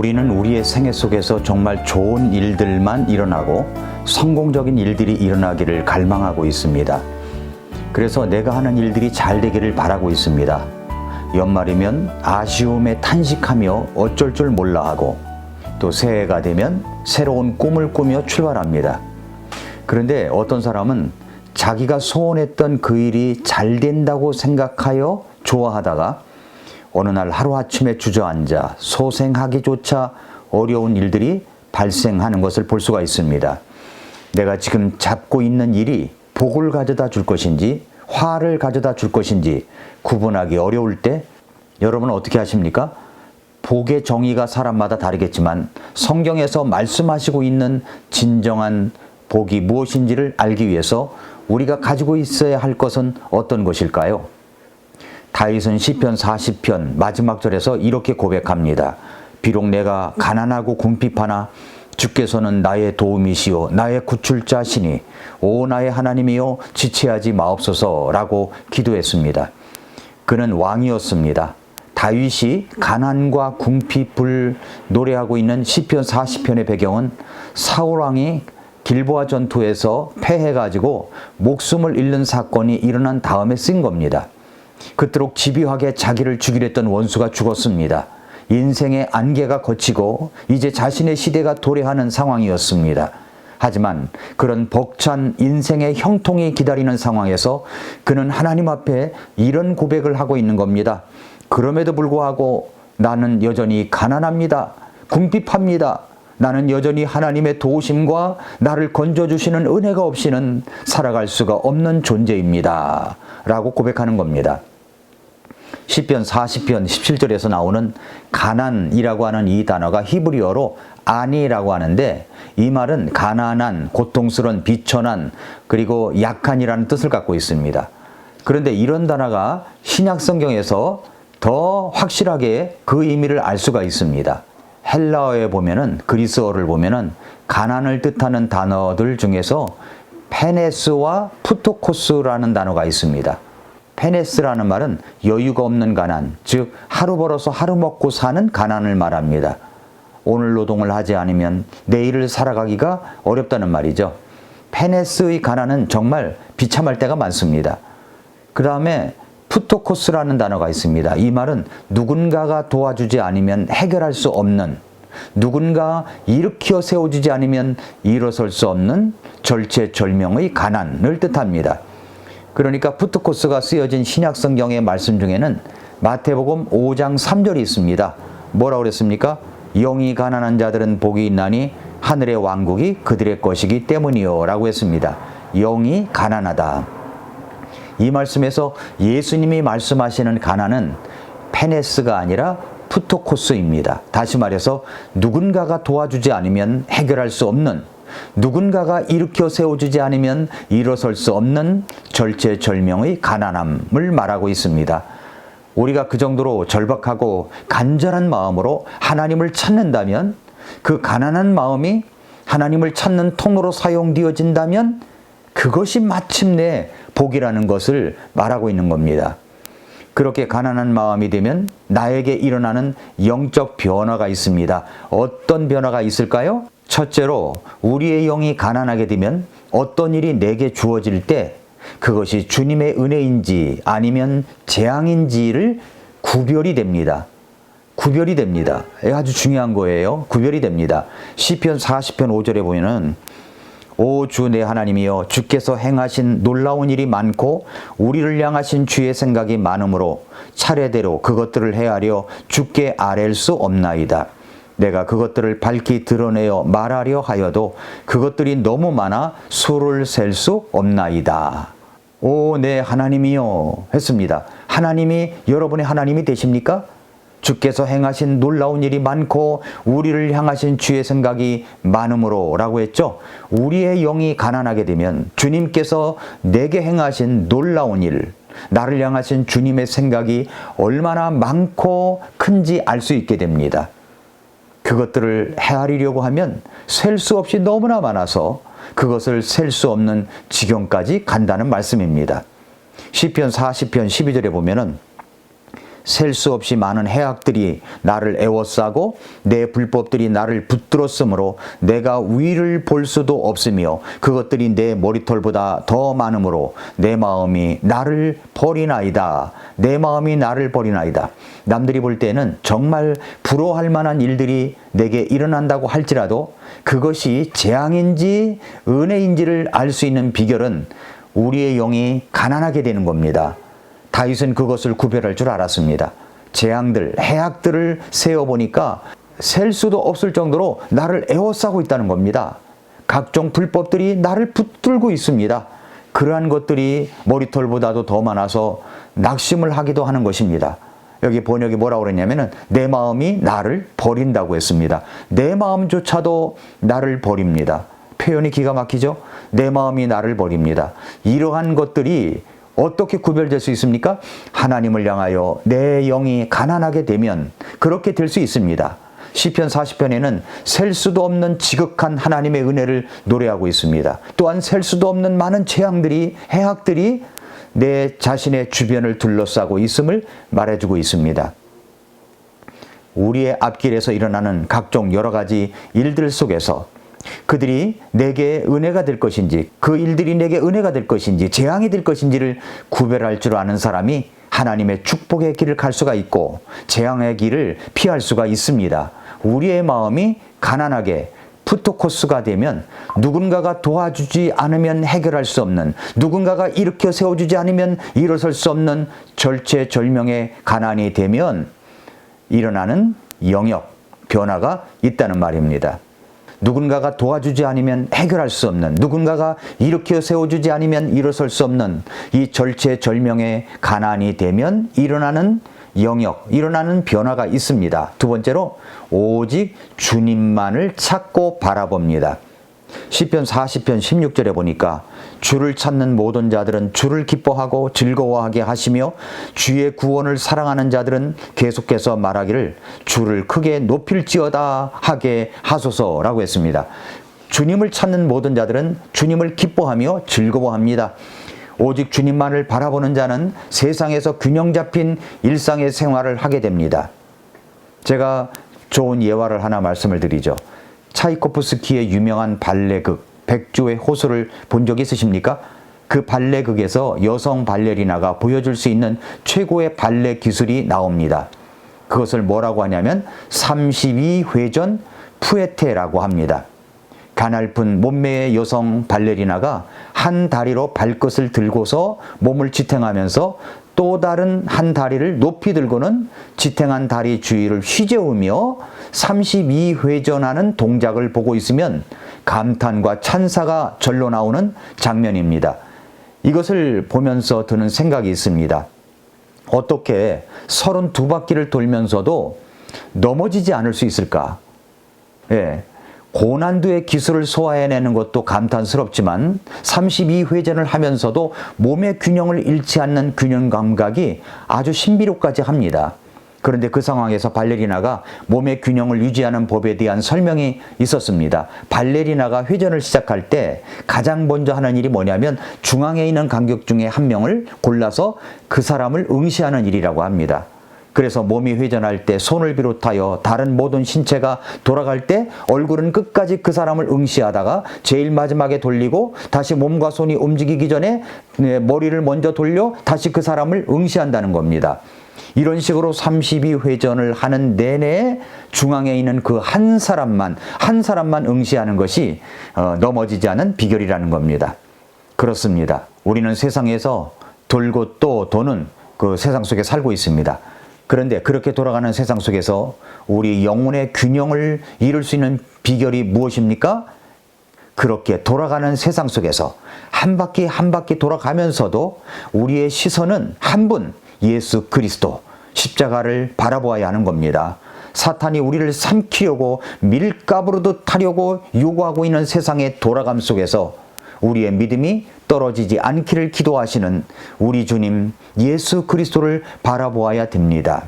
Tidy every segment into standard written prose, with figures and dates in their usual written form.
우리는 우리의 생애 속에서 정말 좋은 일들만 일어나고 성공적인 일들이 일어나기를 갈망하고 있습니다. 그래서 내가 하는 일들이 잘 되기를 바라고 있습니다. 연말이면 아쉬움에 탄식하며 어쩔 줄 몰라 하고, 또 새해가 되면 새로운 꿈을 꾸며 출발합니다. 그런데 어떤 사람은 자기가 소원했던 그 일이 잘 된다고 생각하여 좋아하다가 어느 날 하루아침에 주저앉아 소생하기조차 어려운 일들이 발생하는 것을 볼 수가 있습니다. 내가 지금 잡고 있는 일이 복을 가져다 줄 것인지 화를 가져다 줄 것인지 구분하기 어려울 때 여러분은 어떻게 하십니까? 복의 정의가 사람마다 다르겠지만 성경에서 말씀하시고 있는 진정한 복이 무엇인지를 알기 위해서 우리가 가지고 있어야 할 것은 어떤 것일까요? 다윗은 시편 40편 마지막 절에서 이렇게 고백합니다. 비록 내가 가난하고 궁핍하나 주께서는 나의 도움이시오 나의 구출자시니 오 나의 하나님이여 지체하지 마옵소서라고 기도했습니다. 그는 왕이었습니다. 다윗이 가난과 궁핍을 노래하고 있는 시편 40편의 배경은 사울 왕이 길보아 전투에서 패해가지고 목숨을 잃는 사건이 일어난 다음에 쓴 겁니다. 그토록 집요하게 자기를 죽이려 했던 원수가 죽었습니다. 인생의 안개가 걷히고 이제 자신의 시대가 도래하는 상황이었습니다. 하지만 그런 벅찬 인생의 형통이 기다리는 상황에서 그는 하나님 앞에 이런 고백을 하고 있는 겁니다. 그럼에도 불구하고 나는 여전히 가난합니다. 궁핍합니다. 나는 여전히 하나님의 도우심과 나를 건져주시는 은혜가 없이는 살아갈 수가 없는 존재입니다. 라고 고백하는 겁니다. 시편 40편 17절에서 나오는 가난이라고 하는 이 단어가 히브리어로 아니라고 하는데 이 말은 가난한, 고통스러운, 비천한, 그리고 약한이라는 뜻을 갖고 있습니다. 그런데 이런 단어가 신약 성경에서 더 확실하게 그 의미를 알 수가 있습니다. 헬라어에 보면은, 그리스어를 보면은 가난을 뜻하는 단어들 중에서 페네스와 푸토코스라는 단어가 있습니다. 페네스라는 말은 여유가 없는 가난, 즉 하루 벌어서 하루 먹고 사는 가난을 말합니다. 오늘 노동을 하지 않으면 내일을 살아가기가 어렵다는 말이죠. 페네스의 가난은 정말 비참할 때가 많습니다. 그 다음에 푸토코스라는 단어가 있습니다. 이 말은 누군가가 도와주지 않으면 해결할 수 없는, 누군가 일으켜 세워주지 않으면 일어설 수 없는 절체절명의 가난을 뜻합니다. 그러니까 푸토코스가 쓰여진 신약성경의 말씀 중에는 마태복음 5장 3절이 있습니다. 뭐라고 그랬습니까? 영이 가난한 자들은 복이 있나니 하늘의 왕국이 그들의 것이기 때문이요 라고 했습니다. 영이 가난하다. 이 말씀에서 예수님이 말씀하시는 가난은 페네스가 아니라 푸토코스입니다. 다시 말해서 누군가가 도와주지 않으면 해결할 수 없는, 누군가가 일으켜 세워주지 않으면 일어설 수 없는 절체절명의 가난함을 말하고 있습니다. 우리가 그 정도로 절박하고 간절한 마음으로 하나님을 찾는다면, 그 가난한 마음이 하나님을 찾는 통로로 사용되어진다면 그것이 마침내 복이라는 것을 말하고 있는 겁니다. 그렇게 가난한 마음이 되면 나에게 일어나는 영적 변화가 있습니다. 어떤 변화가 있을까요? 첫째로 우리의 영이 가난하게 되면 어떤 일이 내게 주어질 때 그것이 주님의 은혜인지 아니면 재앙인지를 구별이 됩니다. 구별이 됩니다. 아주 중요한 거예요. 구별이 됩니다. 시편 40편 5절에 보면은 오 주 내 하나님이여 주께서 행하신 놀라운 일이 많고 우리를 향하신 주의 생각이 많으므로 차례대로 그것들을 헤아려 주께 아랠 수 없나이다. 내가 그것들을 밝히 드러내어 말하려 하여도 그것들이 너무 많아 수를 셀 수 없나이다. 오 내 하나님이여 했습니다. 하나님이 여러분의 하나님이 되십니까? 주께서 행하신 놀라운 일이 많고 우리를 향하신 주의 생각이 많으므로 라고 했죠. 우리의 영이 가난하게 되면 주님께서 내게 행하신 놀라운 일, 나를 향하신 주님의 생각이 얼마나 많고 큰지 알 수 있게 됩니다. 그것들을 헤아리려고 하면 셀 수 없이 너무나 많아서 그것을 셀 수 없는 지경까지 간다는 말씀입니다. 시편 40편 12절에 보면은 셀 수 없이 많은 해악들이 나를 애워싸고 내 불법들이 나를 붙들었으므로 내가 위를 볼 수도 없으며 그것들이 내 머리털보다 더 많으므로 내 마음이 나를 버리나이다. 내 마음이 나를 버리나이다. 남들이 볼 때는 정말 부러워할 만한 일들이 내게 일어난다고 할지라도 그것이 재앙인지 은혜인지를 알 수 있는 비결은 우리의 영이 가난하게 되는 겁니다. 다윗은 그것을 구별할 줄 알았습니다. 재앙들, 해악들을 세어보니까 셀 수도 없을 정도로 나를 에워싸고 있다는 겁니다. 각종 불법들이 나를 붙들고 있습니다. 그러한 것들이 머리털보다도 더 많아서 낙심을 하기도 하는 것입니다. 여기 번역이 뭐라고 그랬냐면은 내 마음이 나를 버린다고 했습니다. 내 마음조차도 나를 버립니다. 표현이 기가 막히죠? 내 마음이 나를 버립니다. 이러한 것들이 어떻게 구별될 수 있습니까? 하나님을 향하여 내 영이 가난하게 되면 그렇게 될 수 있습니다. 시편 40편에는 셀 수도 없는 지극한 하나님의 은혜를 노래하고 있습니다. 또한 셀 수도 없는 많은 재앙들이, 해악들이 내 자신의 주변을 둘러싸고 있음을 말해주고 있습니다. 우리의 앞길에서 일어나는 각종 여러 가지 일들 속에서 그들이 내게 은혜가 될 것인지, 그 일들이 내게 은혜가 될 것인지, 재앙이 될 것인지를 구별할 줄 아는 사람이 하나님의 축복의 길을 갈 수가 있고 재앙의 길을 피할 수가 있습니다. 우리의 마음이 가난하게 푸토코스가 되면 누군가가 도와주지 않으면 해결할 수 없는, 누군가가 일으켜 세워주지 않으면 일어설 수 없는 절체절명의 가난이 되면 일어나는 영역, 변화가 있다는 말입니다. 누군가가 도와주지 않으면 해결할 수 없는, 누군가가 일으켜 세워주지 않으면 일어설 수 없는 이 절체절명의 가난이 되면 일어나는 영역, 일어나는 변화가 있습니다. 두 번째로 오직 주님만을 찾고 바라봅니다. 시편 40편 16절에 보니까 주를 찾는 모든 자들은 주를 기뻐하고 즐거워하게 하시며 주의 구원을 사랑하는 자들은 계속해서 말하기를 주를 크게 높일지어다 하게 하소서라고 했습니다. 주님을 찾는 모든 자들은 주님을 기뻐하며 즐거워합니다. 오직 주님만을 바라보는 자는 세상에서 균형 잡힌 일상의 생활을 하게 됩니다. 제가 좋은 예화를 하나 말씀을 드리죠. 차이코프스키의 유명한 발레극 백조의 호수를 본 적 있으십니까? 그 발레극에서 여성 발레리나가 보여줄 수 있는 최고의 발레 기술이 나옵니다. 그것을 뭐라고 하냐면 32회전 푸에테라고 합니다. 가냘픈 몸매의 여성 발레리나가 한 다리로 발끝을 들고서 몸을 지탱하면서 또 다른 한 다리를 높이 들고는 지탱한 다리 주위를 휘저으며 32회전하는 동작을 보고 있으면 감탄과 찬사가 절로 나오는 장면입니다. 이것을 보면서 드는 생각이 있습니다. 어떻게 32바퀴를 돌면서도 넘어지지 않을 수 있을까? 예. 고난도의 기술을 소화해내는 것도 감탄스럽지만 32회전을 하면서도 몸의 균형을 잃지 않는 균형 감각이 아주 신비롭까지 합니다. 그런데 그 상황에서 발레리나가 몸의 균형을 유지하는 법에 대한 설명이 있었습니다. 발레리나가 회전을 시작할 때 가장 먼저 하는 일이 뭐냐면 중앙에 있는 관객 중에 한 명을 골라서 그 사람을 응시하는 일이라고 합니다. 그래서 몸이 회전할 때 손을 비롯하여 다른 모든 신체가 돌아갈 때 얼굴은 끝까지 그 사람을 응시하다가 제일 마지막에 돌리고 다시 몸과 손이 움직이기 전에 머리를 먼저 돌려 다시 그 사람을 응시한다는 겁니다. 이런 식으로 32회전을 하는 내내 중앙에 있는 그 한 사람만 응시하는 것이 넘어지지 않은 비결이라는 겁니다. 그렇습니다. 우리는 세상에서 돌고 또 도는 그 세상 속에 살고 있습니다. 그런데 그렇게 돌아가는 세상 속에서 우리 영혼의 균형을 이룰 수 있는 비결이 무엇입니까? 그렇게 돌아가는 세상 속에서 한 바퀴 한 바퀴 돌아가면서도 우리의 시선은 한 분, 예수 그리스도, 십자가를 바라보아야 하는 겁니다. 사탄이 우리를 삼키려고 밀가부르듯 하려고 요구하고 있는 세상의 돌아감 속에서 우리의 믿음이 떨어지지 않기를 기도하시는 우리 주님 예수 그리스도를 바라보아야 됩니다.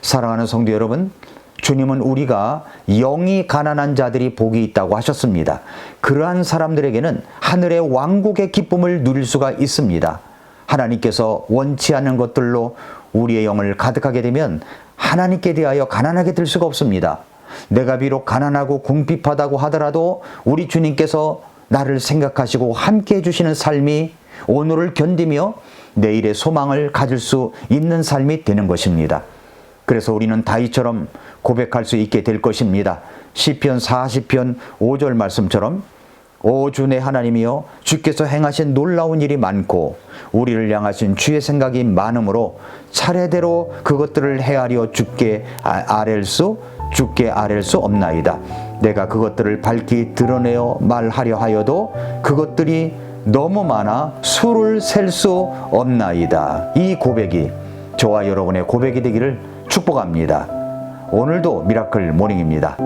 사랑하는 성도 여러분, 주님은 우리가 영이 가난한 자들이 복이 있다고 하셨습니다. 그러한 사람들에게는 하늘의 왕국의 기쁨을 누릴 수가 있습니다. 하나님께서 원치 않는 것들로 우리의 영을 가득하게 되면 하나님께 대하여 가난하게 될 수가 없습니다. 내가 비록 가난하고 궁핍하다고 하더라도 우리 주님께서 나를 생각하시고 함께 해주시는 삶이 오늘을 견디며 내일의 소망을 가질 수 있는 삶이 되는 것입니다. 그래서 우리는 다윗처럼 고백할 수 있게 될 것입니다. 시편 40편 5절 말씀처럼 오 주 내 하나님이여 주께서 행하신 놀라운 일이 많고 우리를 향하신 주의 생각이 많으므로 차례대로 그것들을 헤아려 주께 아랠 수 없나이다. 내가 그것들을 밝히 드러내어 말하려 하여도 그것들이 너무 많아 수를 셀 수 없나이다. 이 고백이 저와 여러분의 고백이 되기를 축복합니다. 오늘도 미라클 모닝입니다.